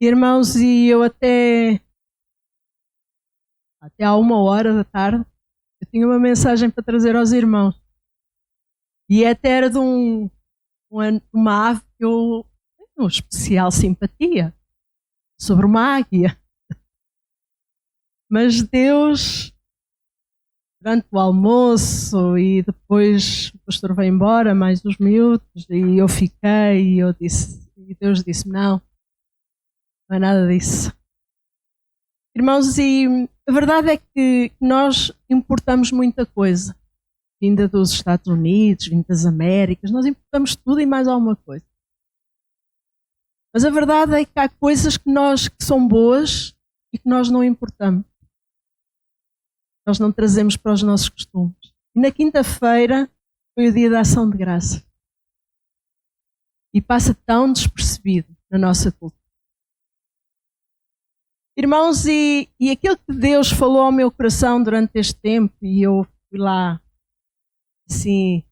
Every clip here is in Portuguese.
Irmãos, e eu até à 1h da tarde, eu tinha uma mensagem para trazer aos irmãos. E até era de uma ave que eu tenho uma especial simpatia, sobre uma águia. Mas Deus, durante o almoço e depois o pastor veio embora, mais uns minutos, e eu fiquei e Deus disse, não é nada disso. Irmãos, e a verdade é que nós importamos muita coisa, vinda dos Estados Unidos, vinda das Américas, nós importamos tudo e mais alguma coisa. Mas a verdade é que há coisas que são boas e que nós não importamos. Nós não trazemos para os nossos costumes. E na quinta-feira foi o dia da ação de graça. E passa tão despercebido na nossa cultura. Irmãos, e aquilo que Deus falou ao meu coração durante este tempo, e eu fui lá, assim,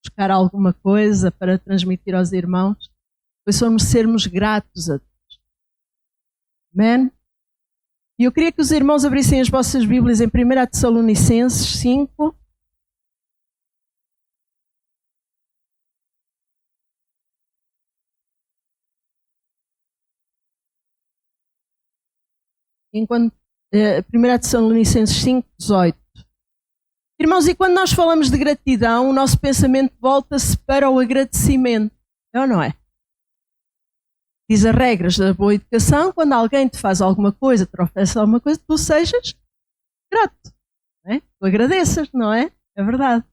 buscar alguma coisa para transmitir aos irmãos, foi sobre sermos gratos a Deus. Amém? E eu queria que os irmãos abrissem as vossas Bíblias em 1 Tessalonicenses 5. Enquanto 1 Tessalonicenses 5, 18. Irmãos, e quando nós falamos de gratidão, o nosso pensamento volta-se para o agradecimento. É ou não é? Diz as regras da boa educação, quando alguém te faz alguma coisa, te oferece alguma coisa, tu sejas grato. Não é? Tu agradeças, não é? É verdade.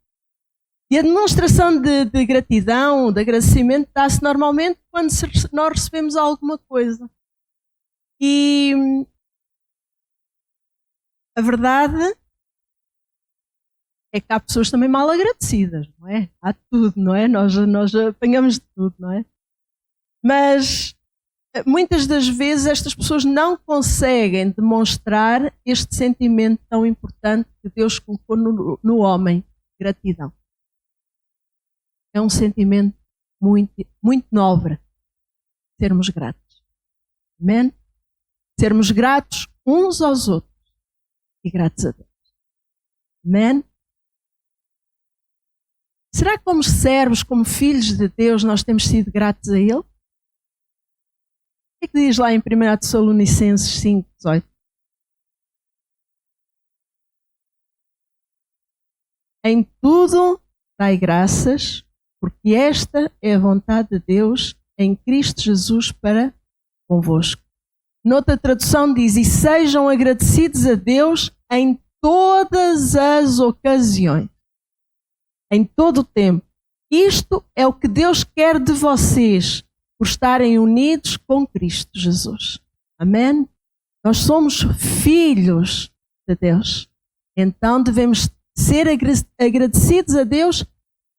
E a demonstração de gratidão, de agradecimento, dá-se normalmente quando nós recebemos alguma coisa. E a verdade é que há pessoas também mal agradecidas, não é? Há tudo, não é? Nós apanhamos de tudo, não é? Mas muitas das vezes estas pessoas não conseguem demonstrar este sentimento tão importante que Deus colocou no homem, gratidão. É um sentimento muito, muito nobre, sermos gratos. Amém? Sermos gratos uns aos outros e gratos a Deus. Amém? Será que como servos, como filhos de Deus, nós temos sido gratos a Ele? O que é que diz lá em 1 Tessalonicenses 5, 18? Em tudo dai graças, porque esta é a vontade de Deus em Cristo Jesus para convosco. Noutra tradução diz, e sejam agradecidos a Deus em todas as ocasiões. Em todo o tempo. Isto é o que Deus quer de vocês, por estarem unidos com Cristo Jesus. Amém? Nós somos filhos de Deus. Então devemos ser agradecidos a Deus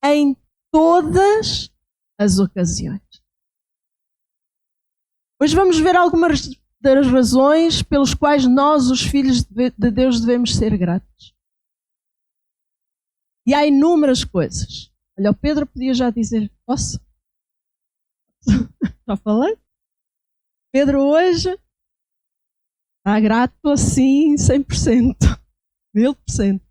em todas as ocasiões. Hoje vamos ver algumas das razões pelas quais nós, os filhos de Deus, devemos ser gratos. E há inúmeras coisas. Olha, o Pedro podia já dizer, posso? Já falei? Pedro hoje está grato assim 100%, 1000%.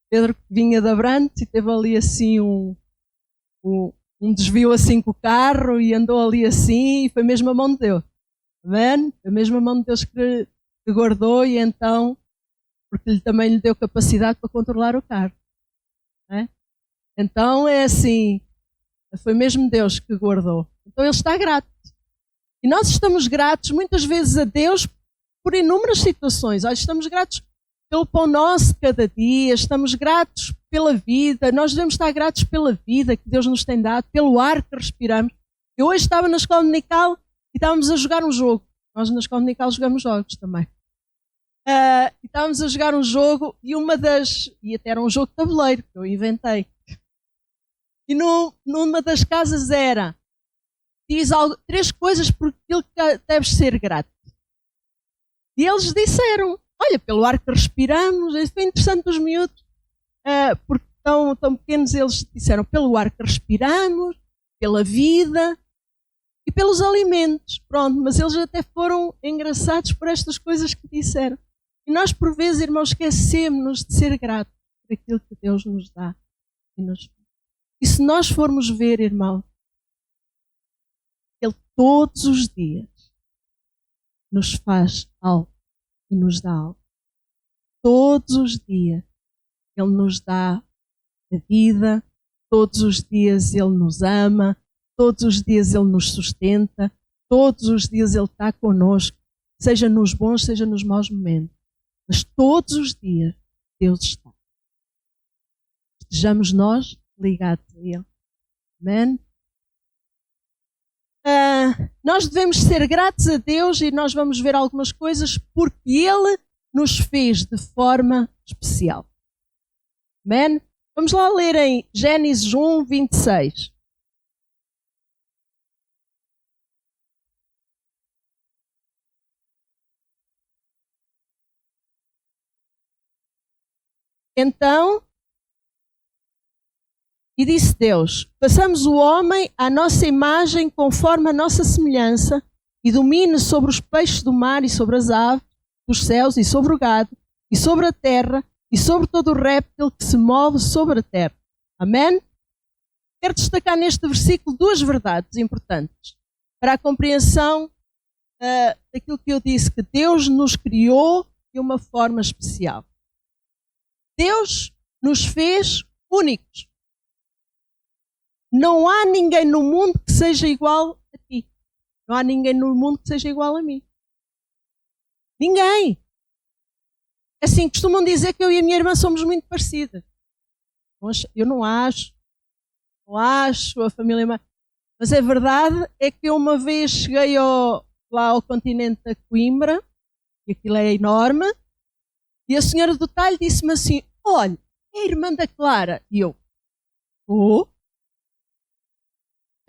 Pedro vinha de Abrantes e teve ali assim um desvio assim com o carro e andou ali assim e foi mesmo a mão de Deus. Amém? Foi mesmo a mão de Deus que guardou e então, porque ele também lhe deu capacidade para controlar o carro. É? Então é assim, foi mesmo Deus que guardou. Então ele está grato. E nós estamos gratos muitas vezes a Deus por inúmeras situações. Olha, estamos gratos pelo pão nosso de cada dia, estamos gratos pela vida, nós devemos estar gratos pela vida que Deus nos tem dado, pelo ar que respiramos. Eu hoje estava na escola dominical e estávamos a jogar um jogo. Nós na escola dominical jogamos jogos também. E estávamos a jogar um jogo e e até era um jogo de tabuleiro que eu inventei. E numa das casas diz 3 coisas por aquilo que deves ser grato. E eles disseram, olha, pelo ar que respiramos, isso foi interessante dos miúdos, porque tão pequenos eles disseram, pelo ar que respiramos, pela vida, e pelos alimentos. Pronto, mas eles até foram engraçados por estas coisas que disseram. E nós, por vezes, irmãos, esquecemos-nos de ser gratos por aquilo que Deus nos dá e nos faz. E se nós formos ver, irmão, Ele todos os dias nos faz algo e nos dá algo. Todos os dias Ele nos dá a vida, todos os dias Ele nos ama, todos os dias Ele nos sustenta, todos os dias Ele está connosco, seja nos bons, seja nos maus momentos. Mas todos os dias Deus está. Estejamos nós ligados a Ele. Amém? Nós devemos ser gratos a Deus e nós vamos ver algumas coisas porque Ele nos fez de forma especial. Amém? Vamos lá ler em Gênesis 1, 26. Então, e disse Deus: façamos o homem à nossa imagem, conforme a nossa semelhança, e domine sobre os peixes do mar e sobre as aves dos céus e sobre o gado e sobre a terra e sobre todo o réptil que se move sobre a terra. Amém? Quero destacar neste versículo duas verdades importantes para a compreensão daquilo que eu disse, que Deus nos criou de uma forma especial. Deus nos fez únicos. Não há ninguém no mundo que seja igual a ti. Não há ninguém no mundo que seja igual a mim. Ninguém. Assim, costumam dizer que eu e a minha irmã somos muito parecidas. Eu não acho. Não acho a família... Mas a verdade é que eu uma vez cheguei lá ao continente da Coimbra, e aquilo é enorme, e a senhora do talho disse-me assim: olha, é a irmã da Clara. E eu: oh?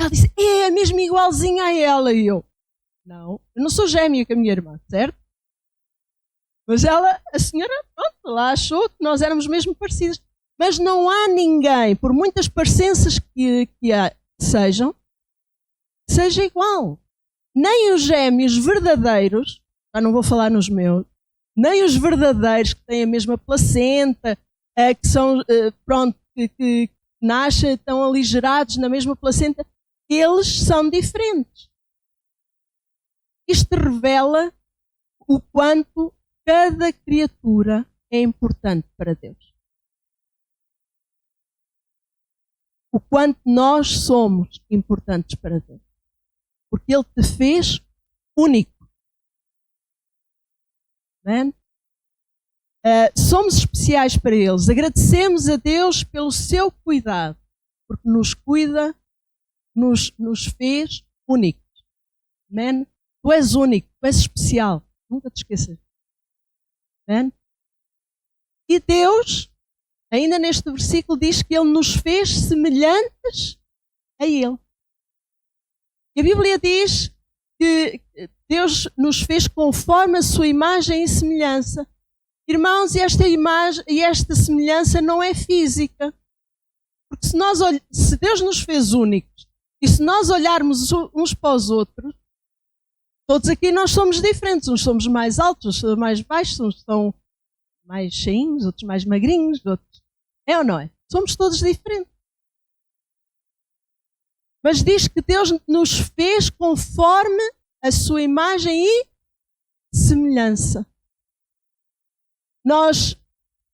Ela disse: é mesmo igualzinha a ela. E eu: não, eu não sou gêmea com a minha irmã, certo? Mas a senhora, pronto, lá achou que nós éramos mesmo parecidas. Mas não há ninguém, por muitas parecenças que sejam, que seja igual. Nem os gêmeos verdadeiros, já não vou falar nos meus, nem os verdadeiros que têm a mesma placenta, que são, que nascem, estão aligerados na mesma placenta, eles são diferentes. Isto revela o quanto cada criatura é importante para Deus. O quanto nós somos importantes para Deus. Porque Ele te fez único. Amém? Somos especiais para eles. Agradecemos a Deus pelo seu cuidado, porque nos cuida, nos fez únicos. Amém? Tu és único, tu és especial. Nunca te esqueças. Amém? E Deus, ainda neste versículo, diz que Ele nos fez semelhantes a Ele. E a Bíblia diz que Deus nos fez conforme a sua imagem e semelhança. Irmãos, esta imagem e esta semelhança não é física. Porque se Deus nos fez únicos e se nós olharmos uns para os outros, todos aqui nós somos diferentes. Uns somos mais altos, uns somos mais baixos, uns são mais cheinhos, outros mais magrinhos, outros... É ou não é? Somos todos diferentes. Mas diz que Deus nos fez conforme a sua imagem e semelhança. Nós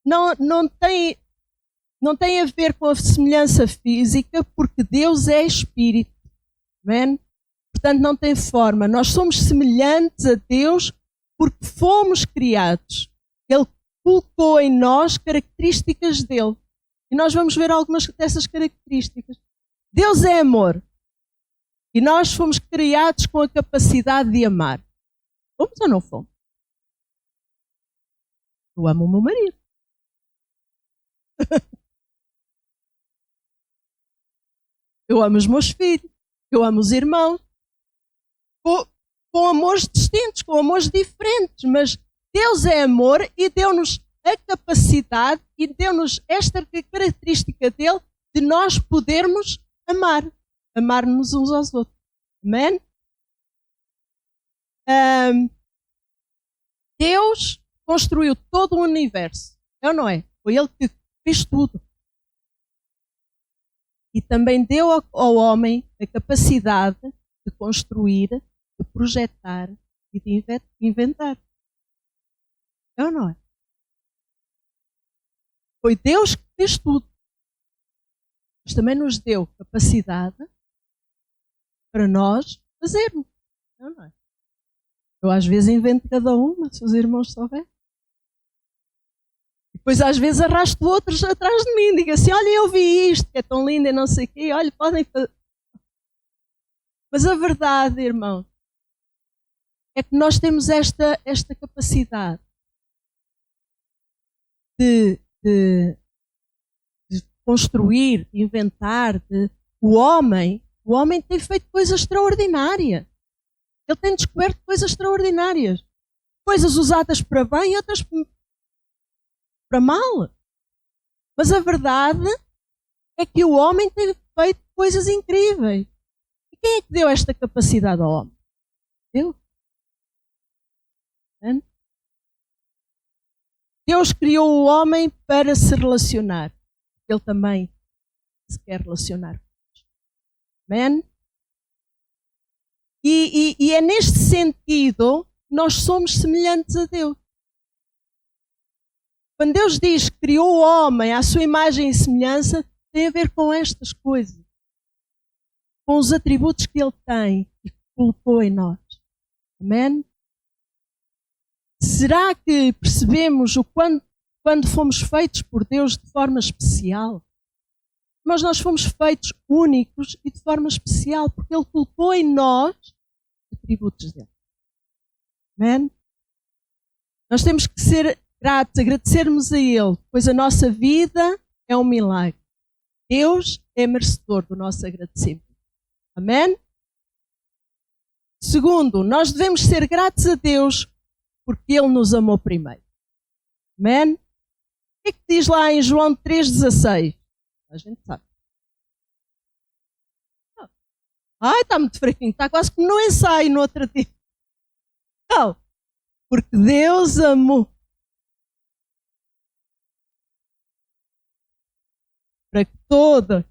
não tem a ver com a semelhança física, porque Deus é espírito. Amém? Portanto, não tem forma. Nós somos semelhantes a Deus porque fomos criados. Ele colocou em nós características dele. E nós vamos ver algumas dessas características. Deus é amor. E nós fomos criados com a capacidade de amar. Fomos ou não fomos? Eu amo o meu marido. Eu amo os meus filhos. Eu amo os irmãos. Com amores distintos, com amores diferentes. Mas Deus é amor e deu-nos a capacidade e deu-nos esta característica dele de nós podermos amar. Amar-nos uns aos outros. Amém? Deus construiu todo o universo. É ou não é? Foi Ele que fez tudo. E também deu ao homem a capacidade de construir, de projetar e de inventar. É ou não é? Foi Deus que fez tudo. Mas também nos deu capacidade para nós fazermos. É ou não é? Eu às vezes invento cada uma, se os irmãos souberem. Depois às vezes arrasto outros atrás de mim. Digo assim, olha, eu vi isto, que é tão lindo e não sei o quê. Olha, podem fazer. Mas a verdade, irmão, é que nós temos esta capacidade de construir, de inventar. O homem tem feito coisas extraordinárias. Ele tem descoberto coisas extraordinárias. Coisas usadas para bem e outras para mal. Mas a verdade é que o homem tem feito coisas incríveis. E quem é que deu esta capacidade ao homem? Deus. Deus criou o homem para se relacionar. Ele também se quer relacionar. Amém? E é neste sentido que nós somos semelhantes a Deus. Quando Deus diz que criou o homem à sua imagem e semelhança, tem a ver com estas coisas. Com os atributos que Ele tem e que colocou em nós. Amém? Será que percebemos quando fomos feitos por Deus de forma especial? Mas nós fomos feitos únicos e de forma especial, porque Ele colocou em nós atributos dele. Amém? Nós temos que ser gratos, agradecermos a Ele, pois a nossa vida é um milagre. Deus é merecedor do nosso agradecimento. Amém? Segundo, nós devemos ser gratos a Deus porque Ele nos amou primeiro. Amém? O que é que diz lá em João 3,16? A gente sabe. Ai, está muito fraquinho, está quase como no ensaio no outro dia. Não, porque Deus amou. Para que toda.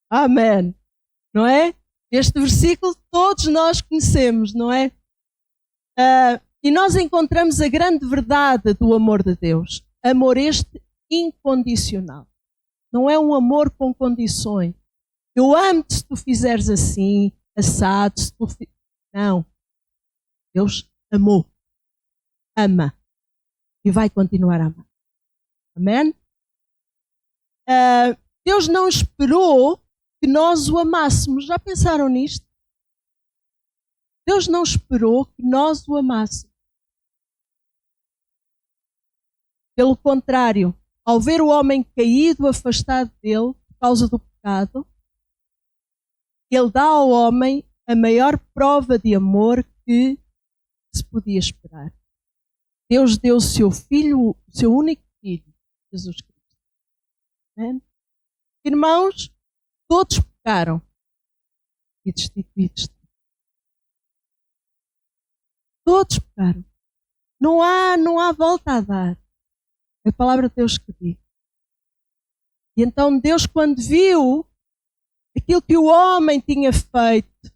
Amém. Não é? Este versículo todos nós conhecemos, não é? E nós encontramos a grande verdade do amor de Deus. Amor este incondicional. Não é um amor com condições. Eu amo-te se tu fizeres assim, assado, se tu... Não. Deus amou. Ama. E vai continuar a amar. Amém? Deus não esperou que nós o amássemos. Já pensaram nisto? Deus não esperou que nós o amássemos. Pelo contrário, ao ver o homem caído, afastado dele, por causa do pecado, Ele dá ao homem a maior prova de amor que se podia esperar. Deus deu o seu filho, o seu único filho, Jesus Cristo. Amém? Irmãos, todos pecaram e destituídos. Todos pecaram. Não há volta a dar. É a palavra de Deus que diz. E então Deus, quando viu aquilo que o homem tinha feito,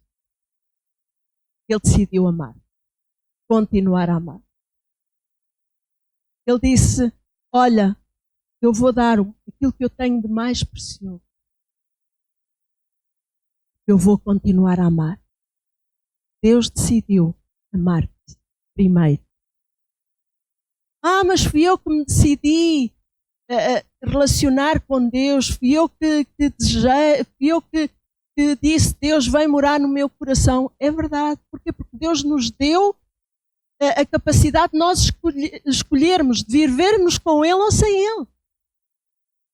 Ele decidiu amar. Continuar a amar. Ele disse, olha, eu vou dar aquilo que eu tenho de mais precioso. Eu vou continuar a amar. Deus decidiu amar-te primeiro. Mas fui eu que me decidi relacionar com Deus, fui eu que desejei, fui eu que disse, Deus vem morar no meu coração. É verdade. Porquê? Porque Deus nos deu a capacidade de nós escolhermos, de vivermos com Ele ou sem Ele.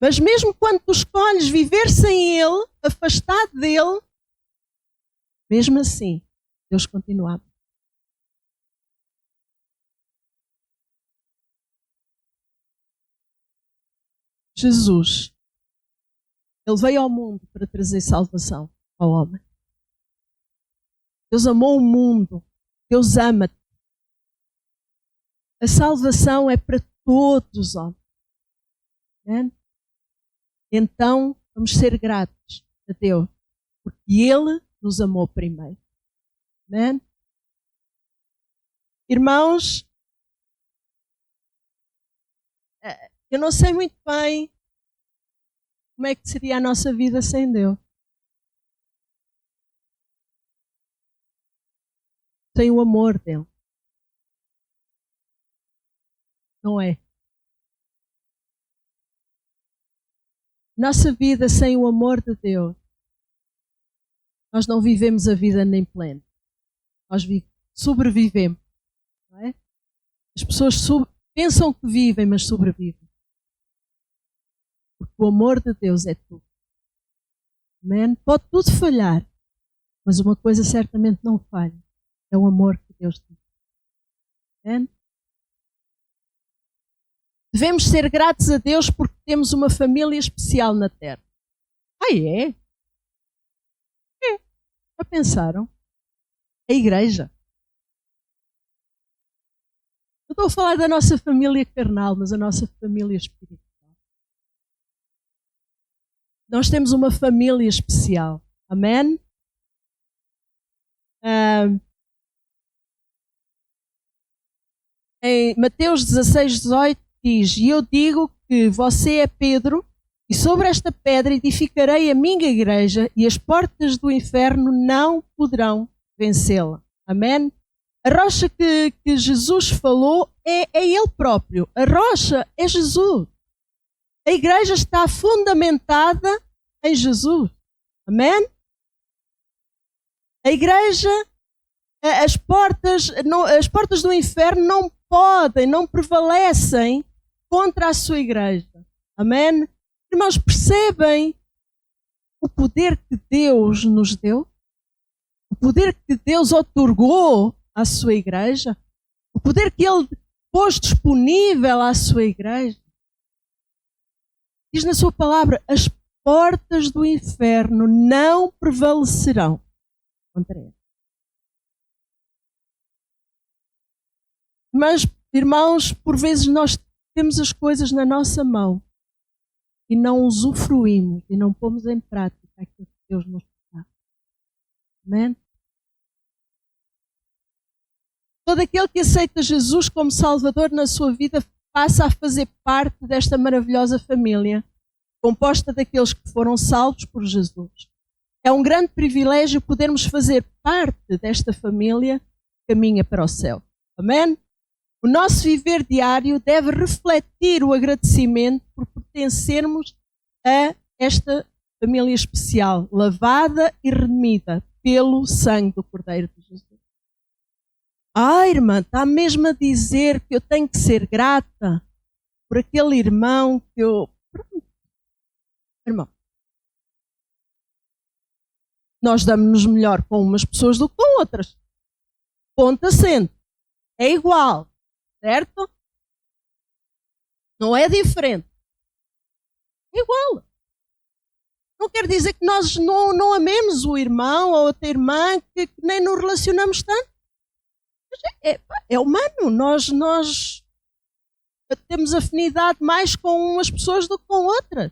Mas mesmo quando tu escolhes viver sem Ele, afastado dEle, mesmo assim, Deus continua. Jesus, Ele veio ao mundo para trazer salvação ao homem. Deus amou o mundo. Deus ama-te. A salvação é para todos os homens. Amém? Então, vamos ser gratos a Deus, porque Ele nos amou primeiro. Amém? Irmãos, eu não sei muito bem como é que seria a nossa vida sem Deus. Sem o amor dele. Não é? Nossa vida sem o amor de Deus, nós não vivemos a vida nem plena. Nós sobrevivemos. Não é? As pessoas pensam que vivem, mas sobrevivem. Porque o amor de Deus é tudo. Amém? Pode tudo falhar, mas uma coisa certamente não falha. É o amor que Deus tem. Amém? Devemos ser gratos a Deus porque temos uma família especial na Terra. Ah, é? É. Já pensaram? A igreja. Eu estou a falar da nossa família carnal, mas a nossa família espiritual. Nós temos uma família especial. Amém? Em Mateus 16:18 diz: E eu digo que você é Pedro, e sobre esta pedra edificarei a minha igreja, e as portas do inferno não poderão vencê-la. Amém? A rocha que Jesus falou é Ele próprio. A rocha é Jesus. A igreja está fundamentada em Jesus. Amém? A igreja, as portas do inferno não prevalecem contra a sua igreja. Amém? Irmãos, percebem o poder que Deus nos deu? O poder que Deus otorgou à sua igreja? O poder que Ele pôs disponível à sua igreja? Diz na sua palavra: as portas do inferno não prevalecerão contra ele. Mas, irmãos, por vezes nós temos as coisas na nossa mão e não usufruímos e não pomos em prática aquilo que Deus nos dá. Amém? Todo aquele que aceita Jesus como Salvador na sua vida passa a fazer parte desta maravilhosa família, composta daqueles que foram salvos por Jesus. É um grande privilégio podermos fazer parte desta família que caminha para o céu. Amém? O nosso viver diário deve refletir o agradecimento por pertencermos a esta família especial, lavada e redimida pelo sangue do Cordeiro de Jesus. Ah, irmã, está mesmo a dizer que eu tenho que ser grata por aquele irmão que eu... Pronto. Irmão, nós damos-nos melhor com umas pessoas do que com outras. Ponto assente. É igual. Certo? Não é diferente. É igual. Não quer dizer que nós não amemos o irmão ou outra irmã que nem nos relacionamos tanto. É humano. Nós temos afinidade mais com umas pessoas do que com outras.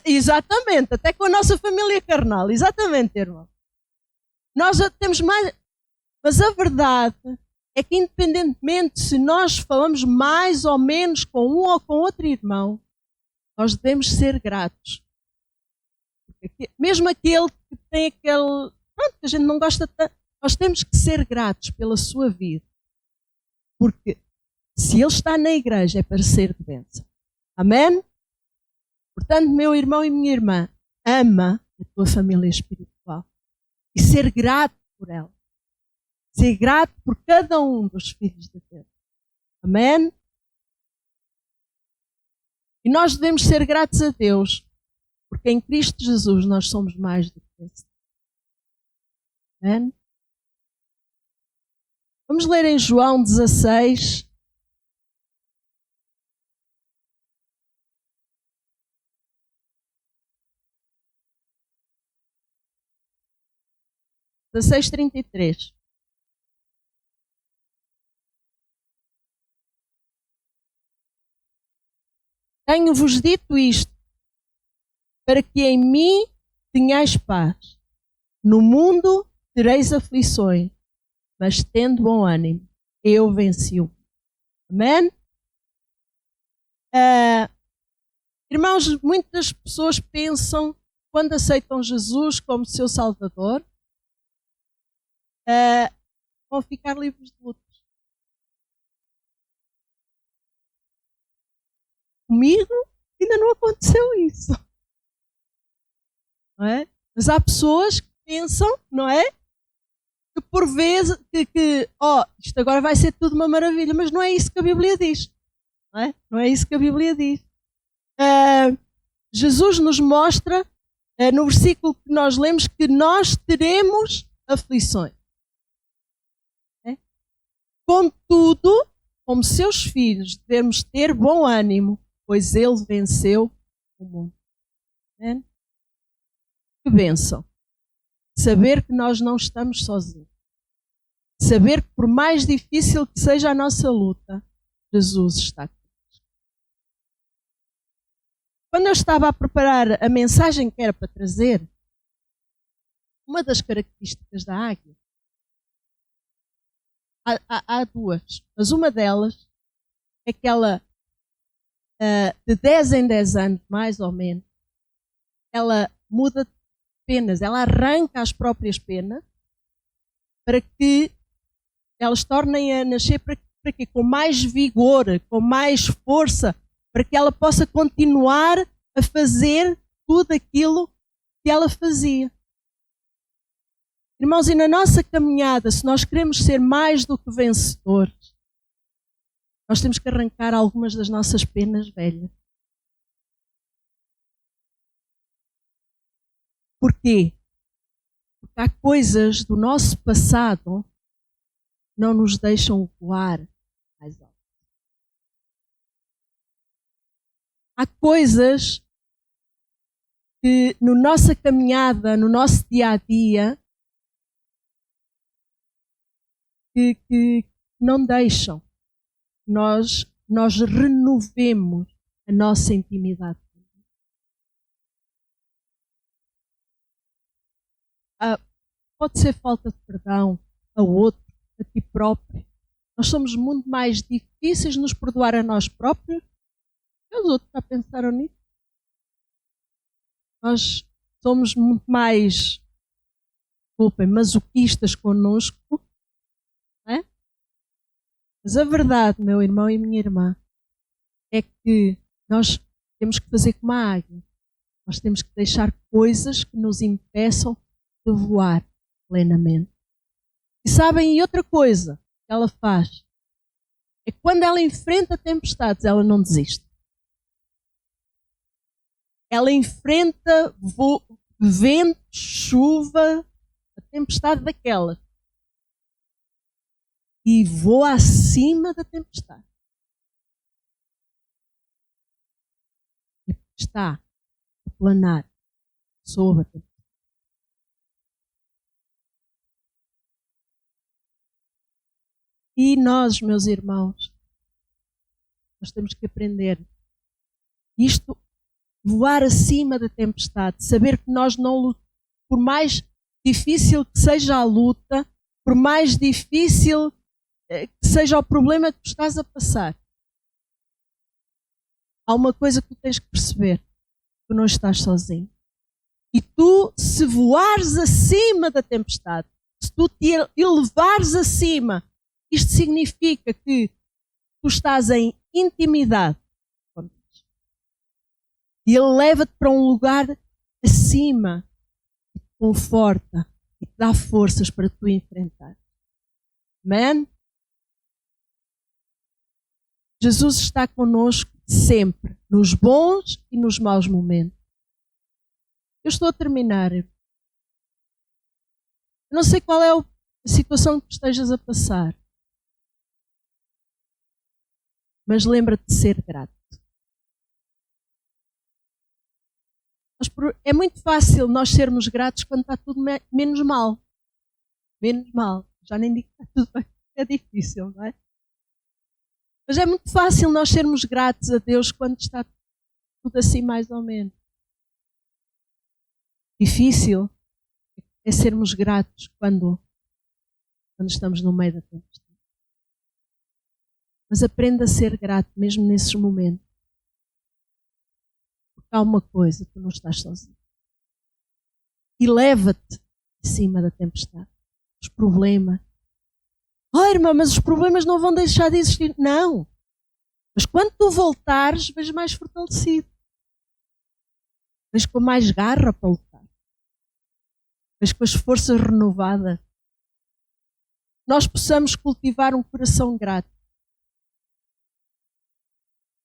Exatamente. Até com a nossa família carnal. Exatamente, irmão. Nós temos mais... Mas a verdade é que, independentemente se nós falamos mais ou menos com um ou com outro irmão, nós devemos ser gratos. Porque mesmo aquele que tem aquele... Pronto, que a gente não gosta tanto, nós temos que ser gratos pela sua vida. Porque se ele está na igreja é para ser de bênção. Amém? Portanto, meu irmão e minha irmã, ama a tua família espiritual. E ser grato por ela. Ser grato por cada um dos filhos de Deus. Amém? E nós devemos ser gratos a Deus, porque em Cristo Jesus nós somos mais do que isso. Amém? Vamos ler em João 16. 16:33. Tenho-vos dito isto, para que em mim tenhais paz. No mundo tereis aflições, mas tendo bom ânimo, eu venci o mundo. Amém? Irmãos, muitas pessoas pensam, quando aceitam Jesus como seu Salvador, vão ficar livres de lutas. Comigo ainda não aconteceu isso. Não é? Mas há pessoas que pensam, não é? Que por vezes, isto agora vai ser tudo uma maravilha, mas não é isso que a Bíblia diz. Não é? Não é isso que a Bíblia diz. Jesus nos mostra, no versículo que nós lemos, que nós teremos aflições. É? Contudo, como seus filhos, devemos ter bom ânimo, pois ele venceu o mundo. É? Que bênção. Saber que nós não estamos sozinhos. Saber que por mais difícil que seja a nossa luta, Jesus está aqui. Quando eu estava a preparar a mensagem que era para trazer, uma das características da águia, há duas, mas uma delas é que ela, de 10 em 10 anos, mais ou menos, ela muda de penas, ela arranca as próprias penas para que elas tornem a nascer para quê? Com mais vigor, com mais força, para que ela possa continuar a fazer tudo aquilo que ela fazia. Irmãos, e na nossa caminhada, se nós queremos ser mais do que vencedores, nós temos que arrancar algumas das nossas penas velhas. Porquê? Porque há coisas do nosso passado que não nos deixam voar mais alto. Há coisas que na nossa caminhada, no nosso dia a dia, que não deixam nós renovemos a nossa intimidade. Pode ser falta de perdão a outro, a ti próprio. Nós somos muito mais difíceis de nos perdoar a nós próprios que os outros. Já pensaram nisso? Nós somos muito mais, desculpem, masoquistas connosco. Não é? Mas a verdade, meu irmão e minha irmã, é que nós temos que fazer como a águia. Nós temos que deixar coisas que nos impeçam de voar plenamente. E sabem, e outra coisa que ela faz é que quando ela enfrenta tempestades, ela não desiste. Ela enfrenta vento, chuva, a tempestade daquelas. E voa acima da tempestade. E está a planar sobre a tempestade. E nós, meus irmãos, nós temos que aprender isto, voar acima da tempestade, saber que nós não, por mais difícil que seja a luta, por mais difícil que seja o problema que tu estás a passar, há uma coisa que tu tens que perceber, tu não estás sozinho. E tu, se voares acima da tempestade, se tu te elevares acima, isto significa que tu estás em intimidade com Deus. E Ele leva-te para um lugar acima, que te conforta e te dá forças para tu enfrentar. Amém? Jesus está connosco sempre, nos bons e nos maus momentos. Eu estou a terminar. Eu não sei qual é a situação que estejas a passar. Mas lembra-te de ser grato. É muito fácil nós sermos gratos quando está tudo menos mal. Menos mal. Já nem digo que está tudo bem. É difícil, não é? Mas é muito fácil nós sermos gratos a Deus quando está tudo assim mais ou menos. Difícil é sermos gratos quando estamos no meio da tempestade. Mas aprenda a ser grato mesmo nesses momentos. Porque há uma coisa, tu não estás sozinho. E leva-te acima da tempestade. Os problemas. Oh, irmã, mas os problemas não vão deixar de existir. Não. Mas quando tu voltares, vais mais fortalecido. Vais com mais garra para lutar. Vais com as forças renovadas. Nós possamos cultivar um coração grato.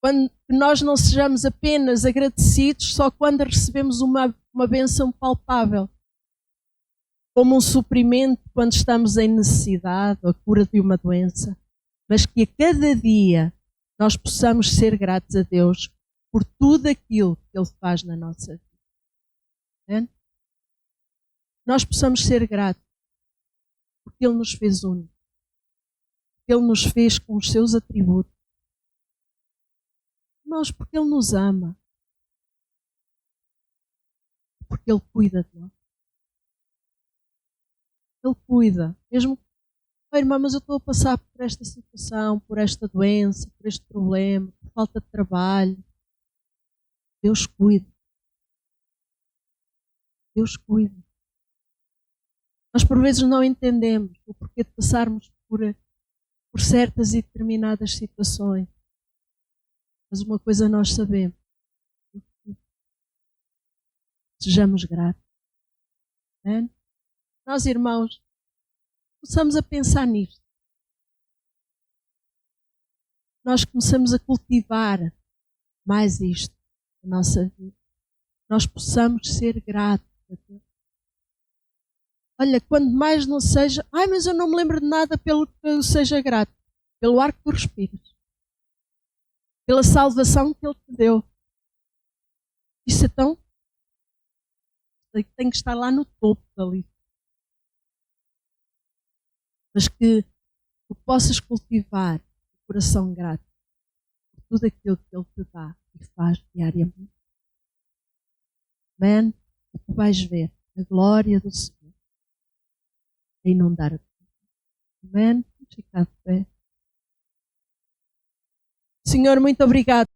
Quando nós não sejamos apenas agradecidos só quando recebemos uma bênção palpável. Como um suprimento quando estamos em necessidade, ou a cura de uma doença. Mas que a cada dia nós possamos ser gratos a Deus por tudo aquilo que Ele faz na nossa vida. É? Nós possamos ser gratos porque Ele nos fez únicos. Porque Ele nos fez com os seus atributos. Irmãos, porque Ele nos ama. Porque Ele cuida de nós. Ele cuida. Mesmo, oh, irmã, mas eu estou a passar por esta situação, por esta doença, por este problema, por falta de trabalho. Deus cuida. Deus cuida. Nós por vezes não entendemos o porquê de passarmos por certas e determinadas situações. Mas uma coisa nós sabemos. Sejamos gratos. Amém? Nós, irmãos, começamos a pensar nisto. Nós começamos a cultivar mais isto na nossa vida. Nós possamos ser gratos a Deus. Olha, quando mais não seja, mas eu não me lembro de nada pelo que eu seja grato. Pelo ar que tu respiras. Pela salvação que Ele te deu. Isso então tem que estar lá no topo da lista. Mas que tu possas cultivar o coração grato por tudo aquilo que Ele te dá e faz diariamente. Amém? E tu vais ver a glória do Senhor a inundar a tua vida. Amém? Ficar de pé. Senhor, muito obrigado.